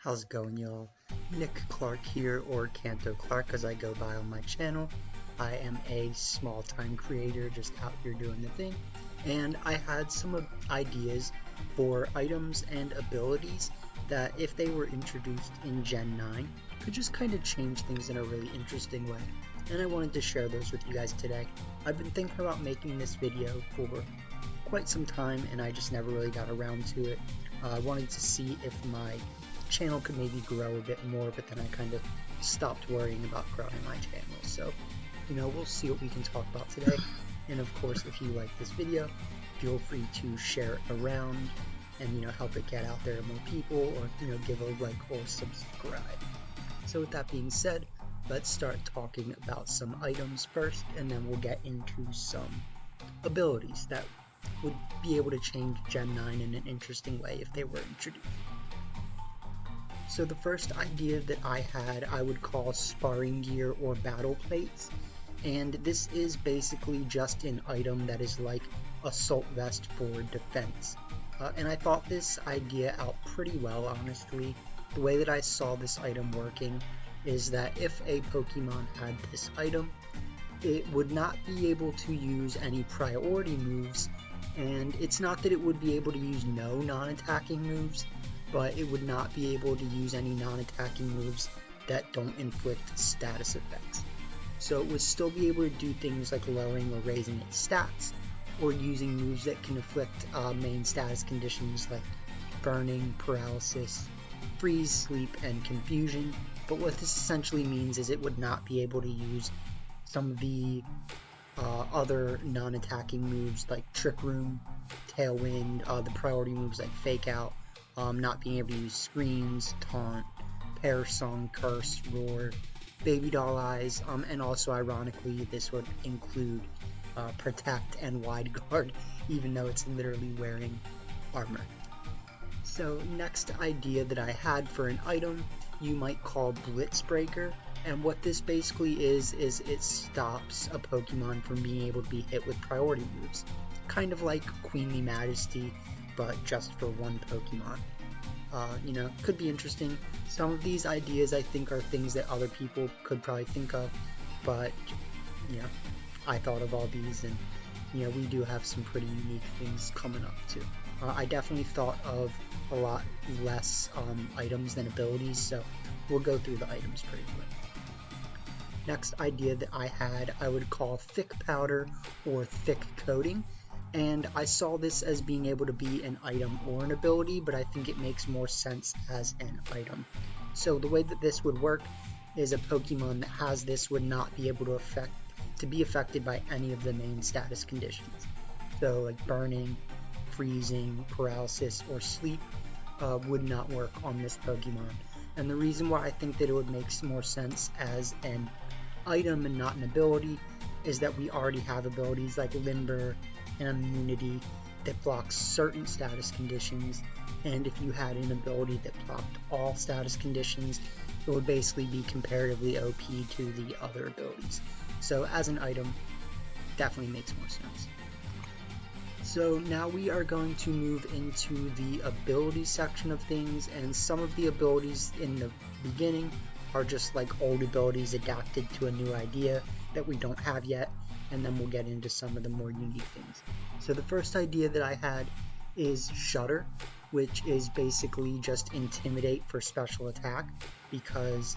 How's it going, y'all? Nick Clark here, or Canto Clark as I go by on my channel. I am a small-time creator just out here doing the thing, and I had some ideas for items and abilities that, if they were introduced in Gen 9, could just kind of change things in a really interesting way, and I wanted to share those with you guys today. I've been thinking about making this video for quite some time, and I just never really got around to it. I wanted to see if my channel could maybe grow a bit more, but then I kind of stopped worrying about growing my channel. So, we'll see what we can talk about today. And of course, if you like this video, feel free to share it around and, help it get out there to more people, or, give a like or subscribe. So with that being said, let's start talking about some items first, and then we'll get into some abilities that would be able to change Gen 9 in an interesting way if they were introduced. So the first idea that I had, I would call sparring gear or battle plates, and this is basically just an item that is like assault vest for defense. And I thought this idea out pretty well, honestly. The way that I saw this item working is that if a Pokemon had this item, it would not be able to use any priority moves, and it's not that it would be able to use no non-attacking moves, but it would not be able to use any non-attacking moves that don't inflict status effects. So it would still be able to do things like lowering or raising its stats, or using moves that can inflict main status conditions like burning, paralysis, freeze, sleep, and confusion. But what this essentially means is it would not be able to use some of the other non-attacking moves like Trick Room, Tailwind, the priority moves like Fake Out, not being able to use Screams, Taunt, Pair Song, Curse, Roar, Baby Doll Eyes, and also ironically this would include Protect and Wide Guard, even though it's literally wearing armor. So next idea that I had for an item you might call Blitzbreaker, and what this basically is it stops a Pokemon from being able to be hit with priority moves, kind of like Queenly Majesty, but just for one Pokemon. Could be interesting. Some of these ideas I think are things that other people could probably think of, but I thought of all these, and we do have some pretty unique things coming up too. I definitely thought of a lot less items than abilities, so we'll go through the items pretty quick. Next idea that I had, I would call thick powder or thick coating, and I saw this as being able to be an item or an ability, but I think it makes more sense as an item. So the way that this would work is a Pokemon that has this would not be able to be affected by any of the main status conditions. So like burning, freezing, paralysis, or sleep would not work on this Pokemon. And the reason why I think that it would make more sense as an item and not an ability is that we already have abilities like Limber and Immunity that blocks certain status conditions, and if you had an ability that blocked all status conditions, it would basically be comparatively OP to the other abilities. So as an item, definitely makes more sense. So now we are going to move into the ability section of things, and some of the abilities in the beginning are just like old abilities adapted to a new idea that we don't have yet, and then we'll get into some of the more unique things. So the first idea that I had is Shudder, which is basically just Intimidate for special attack, because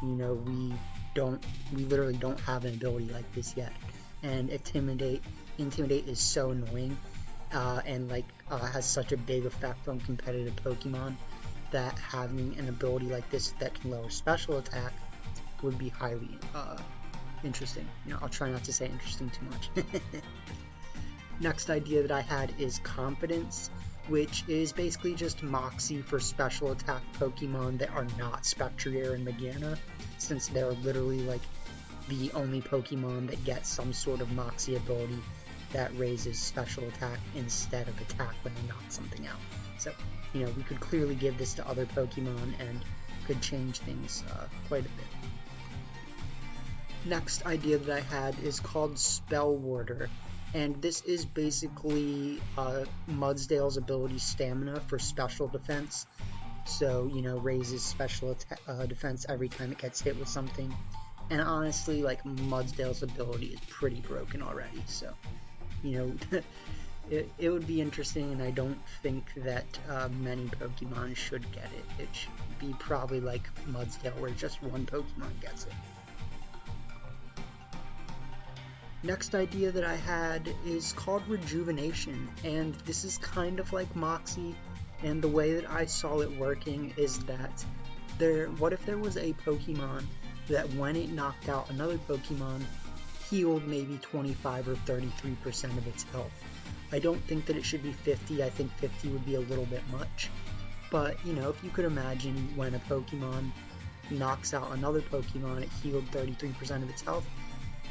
we literally don't have an ability like this yet, and Intimidate is so annoying and has such a big effect on competitive Pokemon that having an ability like this that can lower special attack would be highly interesting. I'll try not to say interesting too much. Next idea that I had is Confidence, which is basically just Moxie for special attack Pokemon that are not Spectrier and Magearna, since they're literally like the only Pokemon that get some sort of Moxie ability that raises special attack instead of attack when they knock something out. So, we could clearly give this to other Pokemon and could change things quite a bit. Next idea that I had is called Spell Warder, and this is basically Mudsdale's ability Stamina for special defense, so, you know, raises special defense every time it gets hit with something. And honestly, like, Mudsdale's ability is pretty broken already, so, you know, it would be interesting, and I don't think that many Pokemon should get it. It should be probably like Mudsdale, where just one Pokemon gets it. Next idea that I had is called Rejuvenation, and this is kind of like Moxie, and the way that I saw it working is that what if there was a Pokemon that when it knocked out another Pokemon, healed maybe 25 or 33% of its health. I don't think that it should be 50, I think 50 would be a little bit much, but you know, if you could imagine when a Pokemon knocks out another Pokemon, it healed 33% of its health,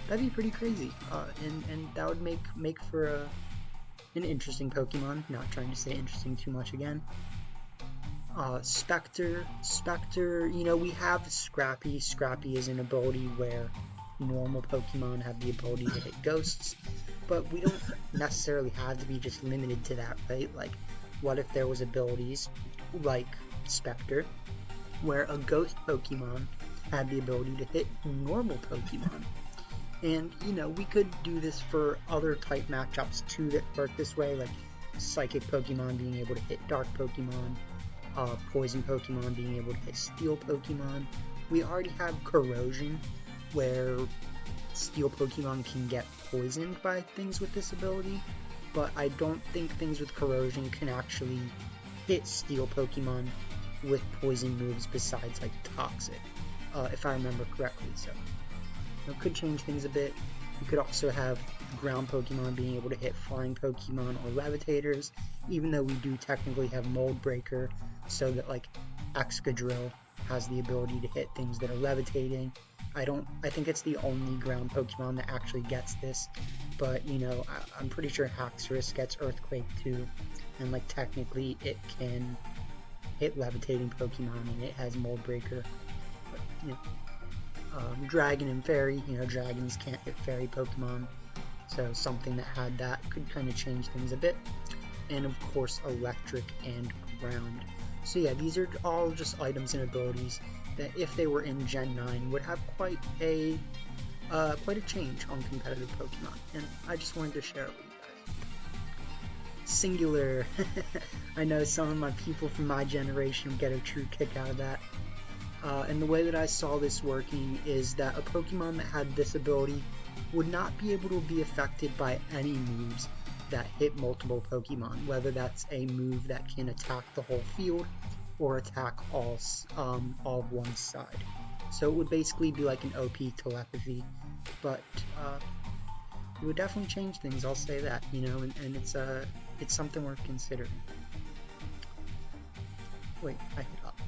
that'd be pretty crazy, and that would make for an interesting Pokemon. Not trying to say interesting too much again. Spectre, you know, we have Scrappy. Scrappy is an ability where normal Pokemon have the ability to hit ghosts, but we don't necessarily have to be just limited to that, right? Like, what if there was abilities like Spectre, where a ghost Pokemon had the ability to hit normal Pokemon? And, you know, we could do this for other type matchups too that work this way, like Psychic Pokemon being able to hit Dark Pokemon, Poison Pokemon being able to hit Steel Pokemon. We already have Corrosion, where Steel Pokemon can get poisoned by things with this ability, but I don't think things with Corrosion can actually hit Steel Pokemon with poison moves besides, like, Toxic, if I remember correctly, so it could change things a bit. You could also have ground Pokemon being able to hit flying Pokemon or levitators, even though we do technically have Mold Breaker, so that, like, Excadrill has the ability to hit things that are levitating. I think it's the only ground Pokemon that actually gets this, but, you know, I'm pretty sure Haxorus gets Earthquake too, and, like, technically it can hit levitating Pokemon, and it has Mold Breaker, but, you know. Dragon and Fairy, you know, dragons can't hit Fairy Pokemon, so something that had that could kind of change things a bit. And of course, Electric and Ground. So yeah, these are all just items and abilities that, if they were in Gen 9, would have quite a change on competitive Pokemon, and I just wanted to share it with you guys. Singular. I know some of my people from my generation get a true kick out of that. And the way that I saw this working is that a Pokemon that had this ability would not be able to be affected by any moves that hit multiple Pokemon, whether that's a move that can attack the whole field or attack all of one side. So it would basically be like an OP Telepathy, but it would definitely change things, I'll say that, you know, and it's something worth considering. Wait, I hit up.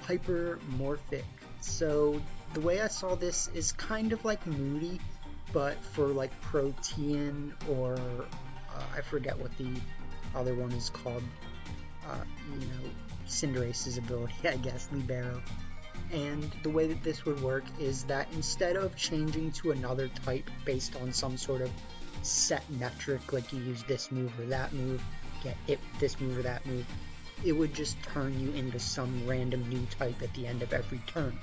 Hypermorphic. So the way I saw this is kind of like Moody, but for like Protean, or I forget what the other one is called, you know, Cinderace's ability, I guess, Libero. And the way that this would work is that instead of changing to another type based on some sort of set metric, like you use this move or that move, get it with this move or that move, it would just turn you into some random new type at the end of every turn,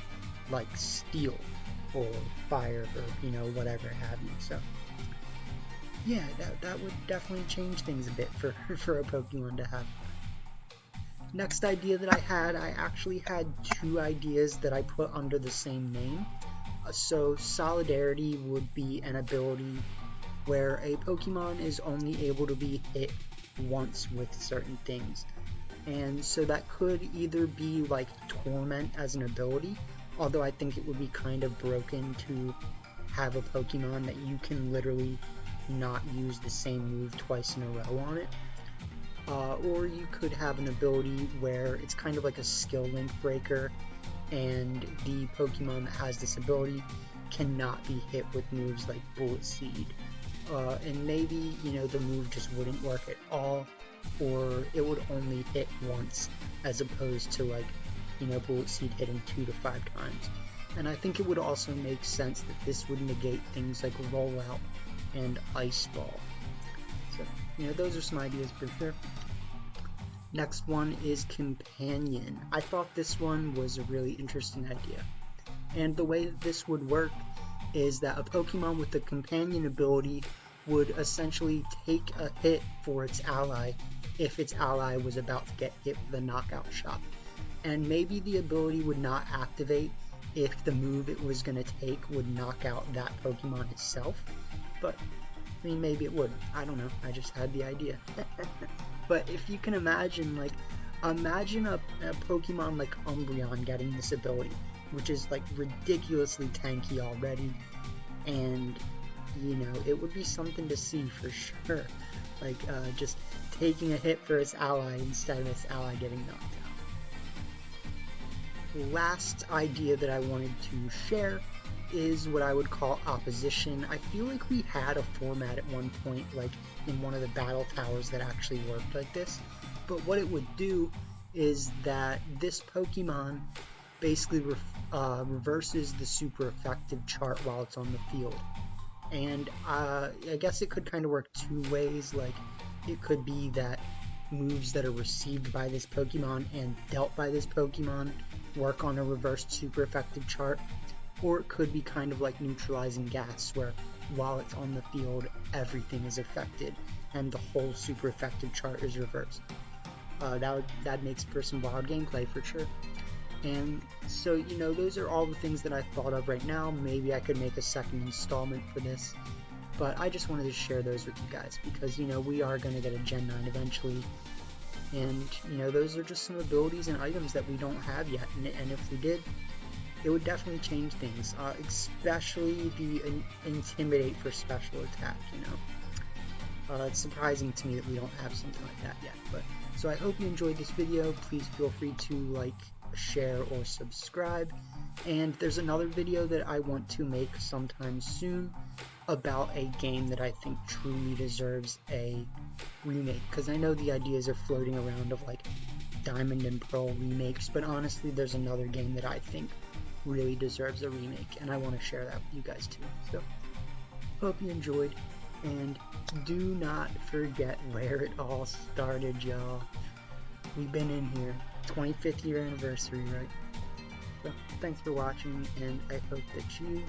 like Steel or Fire, or, you know, whatever have you. So yeah, that would definitely change things a bit for a Pokemon to have. Next idea that I actually had two ideas that I put under the same name. So Solidarity would be an ability where a Pokemon is only able to be hit once with certain things. And so that could either be like Torment as an ability, although I think it would be kind of broken to have a Pokemon that you can literally not use the same move twice in a row on it. Or you could have an ability where it's kind of like a skill link breaker, and the Pokemon that has this ability cannot be hit with moves like Bullet Seed. And maybe, you know, the move just wouldn't work at all, or it would only hit once, as opposed to, like, you know, Bullet Seed hitting 2 to 5 times. And I think it would also make sense that this would negate things like Rollout and Ice Ball. So, you know, those are some ideas for sure. Next one is Companion. I thought this one was a really interesting idea. And the way that this would work is that a Pokemon with the Companion ability would essentially take a hit for its ally if its ally was about to get hit with a knockout shot. And maybe the ability would not activate if the move it was going to take would knock out that Pokemon itself. But, I mean, maybe it would. I don't know. I just had the idea. But if you can imagine, like, imagine a Pokemon like Umbreon getting this ability, which is, like, ridiculously tanky already. And, you know, it would be something to see for sure. Like, just taking a hit for its ally instead of its ally getting knocked out. Last idea that I wanted to share is what I would call opposition. I feel like we had a format at one point, like in one of the battle towers, that actually worked like this. But what it would do is that this Pokemon basically reverses the super effective chart while it's on the field. And I guess it could kind of work two ways. Like, it could be that moves that are received by this Pokemon and dealt by this Pokemon work on a reversed super effective chart, or it could be kind of like neutralizing gas, where while it's on the field everything is affected and the whole super effective chart is reversed. That makes for some wild gameplay for sure. And so, you know, those are all the things that I thought of right now. Maybe I could make a second installment for this, but I just wanted to share those with you guys because, you know, we are going to get a Gen 9 eventually. And, you know, those are just some abilities and items that we don't have yet. And if we did, it would definitely change things, especially the Intimidate for special attack, you know. It's surprising to me that we don't have something like that yet. But so I hope you enjoyed this video. Please feel free to like, share, or subscribe. And there's another video that I want to make sometime soon about a game that I think truly deserves a remake, because I know the ideas are floating around of like Diamond and Pearl remakes, but honestly there's another game that I think really deserves a remake, and I want to share that with you guys too. So hope you enjoyed, and do not forget where it all started, y'all. We've been in here. 25th year anniversary, right? So thanks for watching, and I hope that you